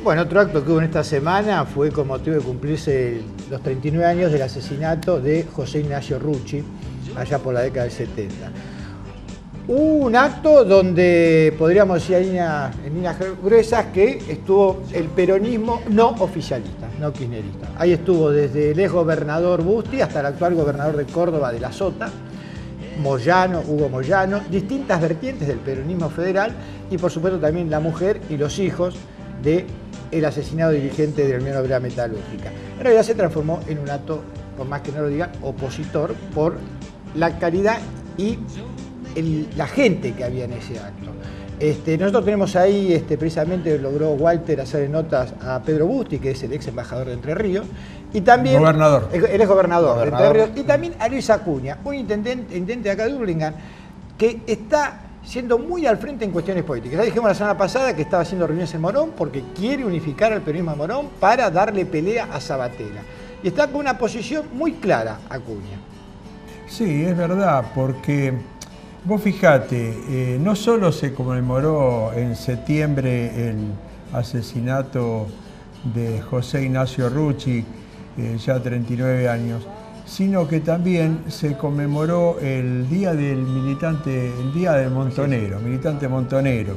Bueno, otro acto que hubo en esta semana fue con motivo de cumplirse los 39 años del asesinato de José Ignacio Rucci, allá por la década del 70. Hubo un acto donde podríamos decir en líneas gruesas que estuvo el peronismo no oficialista, no kirchnerista. Ahí estuvo desde el ex gobernador Busti hasta el actual gobernador de Córdoba de la Sota, Moyano, Hugo Moyano, distintas vertientes del peronismo federal y por supuesto también la mujer y los hijos del asesinado dirigente de la Unión Obrera Metalúrgica. En realidad se transformó en un acto, por más que no lo digan, opositor por la calidad y la gente que había en ese acto. Nosotros tenemos ahí, precisamente logró Walter hacer notas a Pedro Busti, que es el ex embajador de Entre Ríos, y también gobernador. Él es gobernador de Entre Ríos, y también a Luis Acuña, un intendente de acá de Hurlingham, que está siendo muy al frente en cuestiones políticas. Ya dijimos la semana pasada que estaba haciendo reuniones en Morón porque quiere unificar al peronismo de Morón para darle pelea a Sabatella. Y está con una posición muy clara, Acuña. Sí, es verdad, porque vos fijate, no solo se conmemoró en septiembre el asesinato de José Ignacio Rucci, ya 39 años, sino que también se conmemoró el Día del Militante, el Día del Montonero, militante montonero.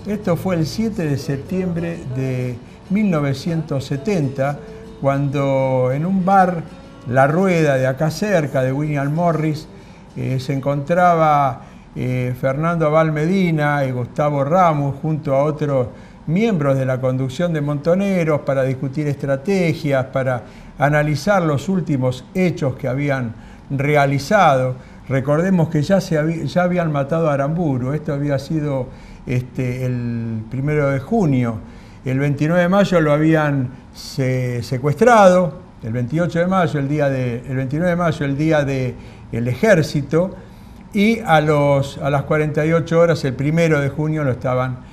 Esto fue el 7 de septiembre de 1970, cuando en un bar, La Rueda, de acá cerca, de William Morris, se encontraba Fernando Abal Medina y Gustavo Ramos junto a otros miembros de la conducción de Montoneros para discutir estrategias, para analizar los últimos hechos que habían realizado. Recordemos que ya habían matado a Aramburu, esto había sido el 1 de junio. El 29 de mayo lo habían secuestrado, el 28 de mayo, el 29 de mayo, el día del ejército, y a las 48 horas, el 1 de junio, lo estaban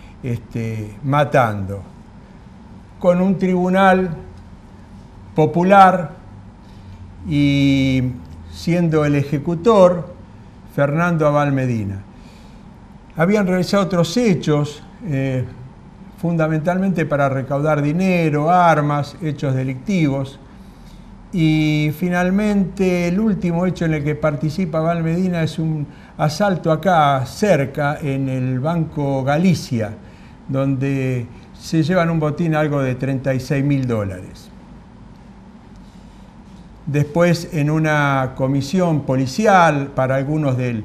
matando. Con un tribunal popular y siendo el ejecutor Fernando Abal Medina. Habían realizado otros hechos, fundamentalmente para recaudar dinero, armas, hechos delictivos. Y finalmente el último hecho en el que participa Abal Medina es un asalto acá cerca en el Banco Galicia, donde se llevan un botín algo de $36.000. Después, en una comisión policial para algunos del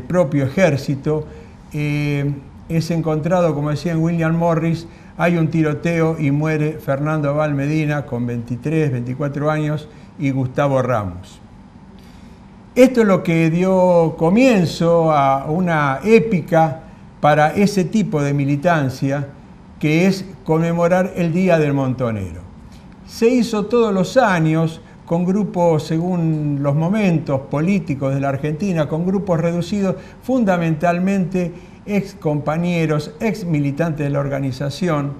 propio ejército, es encontrado, como decía en William Morris, hay un tiroteo y muere Fernando Abal Medina con 23, 24 años y Gustavo Ramos. Esto es lo que dio comienzo a una épica para ese tipo de militancia, que es conmemorar el Día del Montonero. Se hizo todos los años con grupos, según los momentos políticos de la Argentina, con grupos reducidos, fundamentalmente ex compañeros, ex militantes de la organización,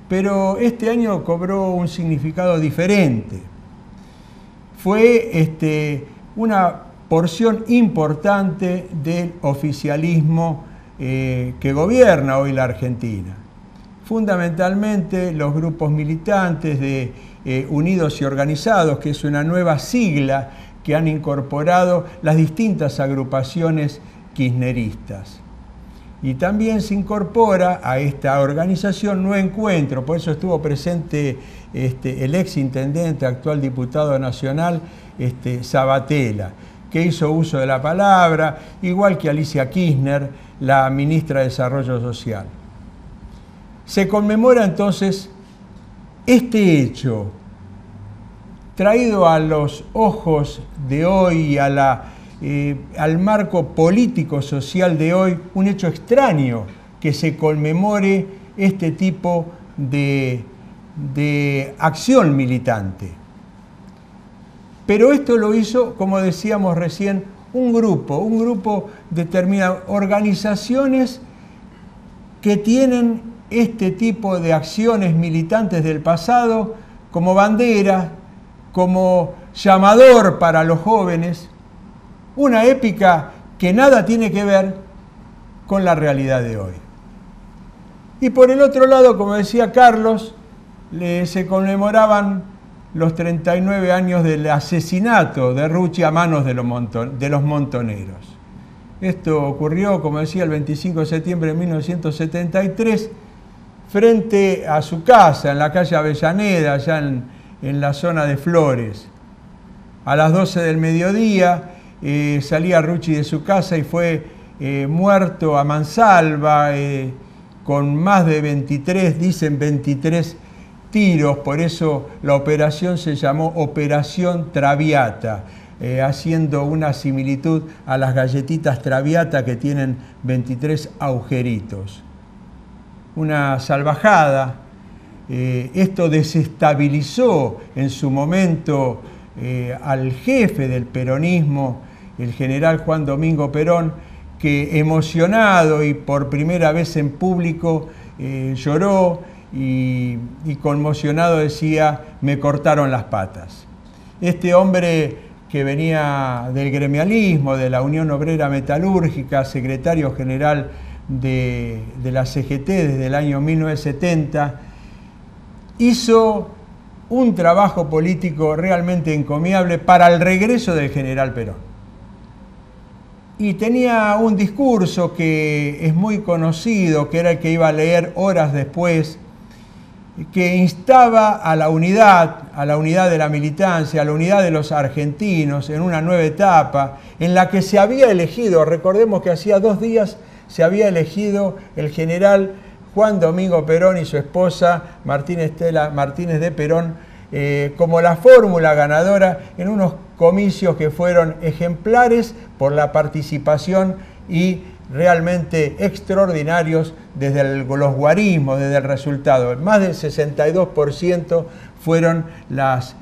pero este año cobró un significado diferente. Fue una porción importante del oficialismo que gobierna hoy la Argentina. Fundamentalmente los grupos militantes de Unidos y Organizados, que es una nueva sigla que han incorporado las distintas agrupaciones kirchneristas. Y también se incorpora a esta organización No Encuentro, por eso estuvo presente el ex intendente, actual diputado nacional, Sabatella, que hizo uso de la palabra, igual que Alicia Kirchner, la ministra de Desarrollo Social. Se conmemora entonces este hecho, traído a los ojos de hoy y al marco político-social de hoy, un hecho extraño que se conmemore este tipo de acción militante. Pero esto lo hizo, como decíamos recién, un grupo determinado, organizaciones que tienen este tipo de acciones militantes del pasado como bandera, como llamador para los jóvenes, una épica que nada tiene que ver con la realidad de hoy. Y por el otro lado, como decía Carlos, se conmemoraban los 39 años del asesinato de Rucci a manos de los montoneros. Esto ocurrió, como decía, el 25 de septiembre de 1973, frente a su casa, en la calle Avellaneda, allá en la zona de Flores. A las 12 del mediodía salía Rucci de su casa y fue muerto a mansalva, con más de 23 tiros, por eso la operación se llamó Operación Traviata, haciendo una similitud a las galletitas Traviata que tienen 23 agujeritos. Una salvajada. Esto desestabilizó en su momento al jefe del peronismo, el general Juan Domingo Perón, que emocionado y por primera vez en público lloró y conmocionado decía: me cortaron las patas. Este hombre, que venía del gremialismo, de la Unión Obrera Metalúrgica, secretario general de la CGT desde el año 1970, hizo un trabajo político realmente encomiable para el regreso del general Perón. Y tenía un discurso que es muy conocido, que era el que iba a leer horas después, que instaba a la unidad de la militancia, a la unidad de los argentinos en una nueva etapa en la que se había elegido, recordemos que hacía 2 días se había elegido el general Juan Domingo Perón y su esposa Martín Estela Martínez de Perón como la fórmula ganadora en unos comicios que fueron ejemplares por la participación y realmente extraordinarios desde los guarismos, desde el resultado. Más del 62% fueron las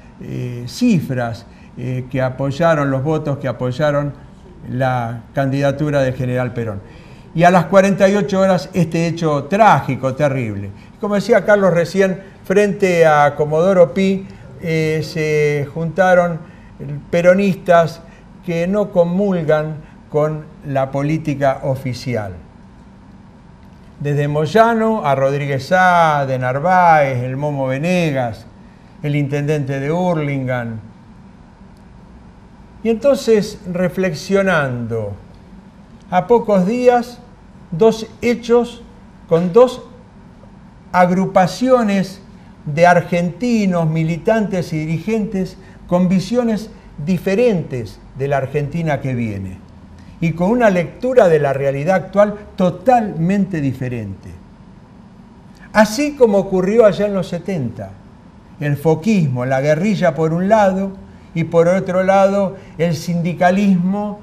cifras que apoyaron, los votos que apoyaron la candidatura del general Perón. Y a las 48 horas este hecho trágico, terrible. Como decía Carlos recién, frente a Comodoro Pi se juntaron peronistas que no comulgan con la política oficial. Desde Moyano a Rodríguez Sá, de Narváez, el Momo Venegas, el intendente de Hurlingham. Y entonces, reflexionando, a pocos días, 2 hechos con 2 agrupaciones de argentinos, militantes y dirigentes con visiones diferentes de la Argentina que viene y con una lectura de la realidad actual totalmente diferente. Así como ocurrió allá en los 70, el foquismo, la guerrilla por un lado y por otro lado el sindicalismo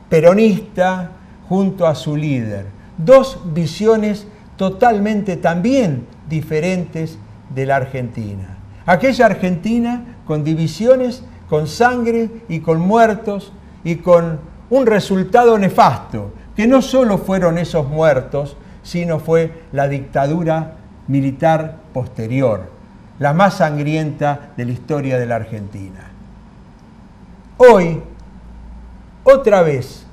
peronista junto a su líder. 2 visiones totalmente también diferentes de la Argentina. Aquella Argentina con divisiones, con sangre y con muertos y con un resultado nefasto, que no solo fueron esos muertos, sino fue la dictadura militar posterior, la más sangrienta de la historia de la Argentina. Hoy, otra vez,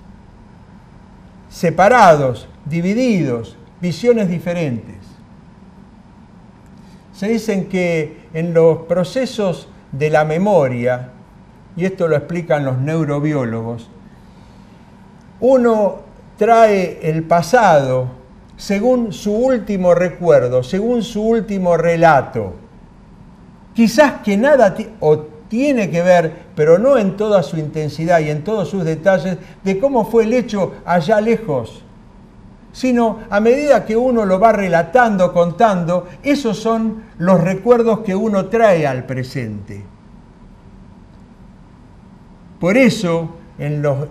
separados, divididos, visiones diferentes. Se dicen que en los procesos de la memoria, y esto lo explican los neurobiólogos, uno trae el pasado según su último recuerdo, según su último relato. Quizás que nada tiene que ver, pero no en toda su intensidad y en todos sus detalles, de cómo fue el hecho allá lejos, sino a medida que uno lo va relatando, contando, esos son los recuerdos que uno trae al presente. Por eso, en los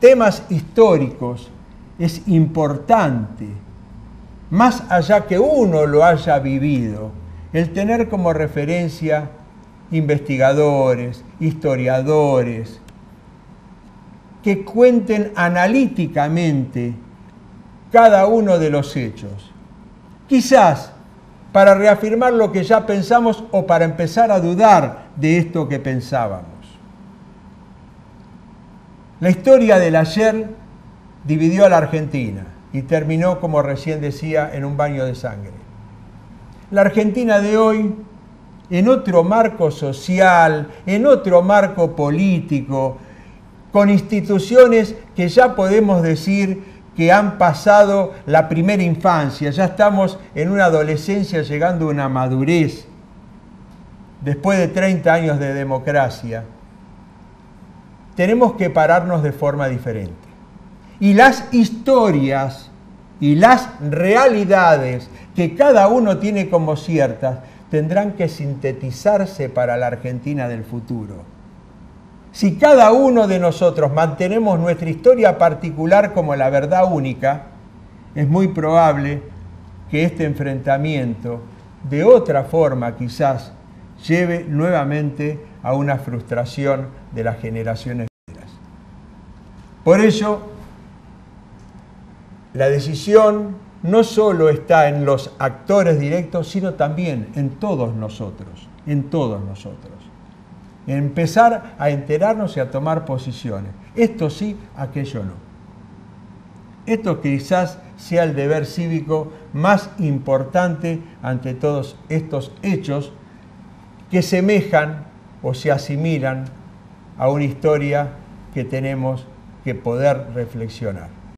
temas históricos es importante, más allá que uno lo haya vivido, el tener como referencia investigadores, historiadores, que cuenten analíticamente cada uno de los hechos. Quizás para reafirmar lo que ya pensamos o para empezar a dudar de esto que pensábamos. La historia del ayer dividió a la Argentina y terminó, como recién decía, en un baño de sangre. La Argentina de hoy, en otro marco social, en otro marco político, con instituciones que ya podemos decir que han pasado la primera infancia, ya estamos en una adolescencia llegando a una madurez, después de 30 años de democracia, tenemos que pararnos de forma diferente. Y las historias y las realidades que cada uno tiene como ciertas tendrán que sintetizarse para la Argentina del futuro. Si cada uno de nosotros mantenemos nuestra historia particular como la verdad única, es muy probable que este enfrentamiento, de otra forma quizás, lleve nuevamente a una frustración de las generaciones futuras. Por ello, la decisión no solo está en los actores directos, sino también en todos nosotros, Empezar a enterarnos y a tomar posiciones. Esto sí, aquello no. Esto quizás sea el deber cívico más importante ante todos estos hechos que semejan o se asimilan a una historia que tenemos que poder reflexionar.